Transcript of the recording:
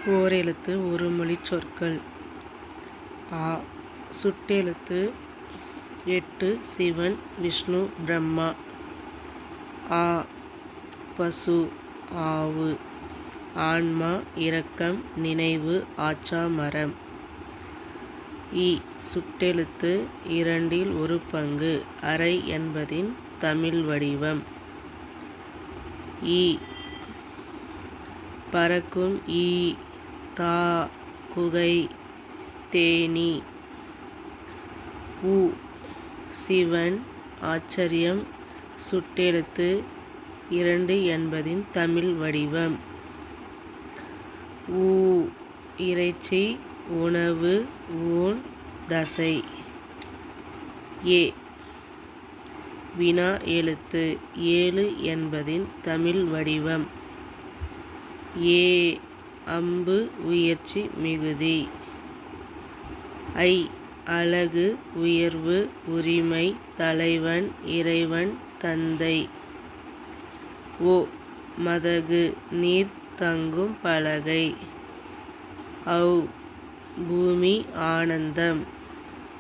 ஓரெழுத்து ஒரு மொழிச் சொற்கள். ஆ சுட்டெழுத்து 8 சிவன் விஷ்ணு பிரம்மா. ஆ பசு ஆவு. ஆன்மா இரக்கம் நினைவு ஆச்சா மரம். இ சுட்டெழுத்து 2 ஒரு பங்கு அரை என்பதின் தமிழ் வடிவம். ஈ பறக்கும் ஈ தா குகை தேனீ. உ சிவன் ஆச்சரியம் சுட்டெழுத்து 2 என்பதின் தமிழ் வடிவம். ஊ இறைச்சி உணவு ஊன் தசை. ஏ வினா எழுத்து 7 என்பதின் தமிழ் வடிவம். ஏ அம்பு உயர்ச்சி மிகுதி. ஐ அழகு உயர்வு உரிமை தலைவன் இறைவன் தந்தை. ஓ மதகு நீர் தங்கும் பலகை. ஔ பூமி ஆனந்தம்.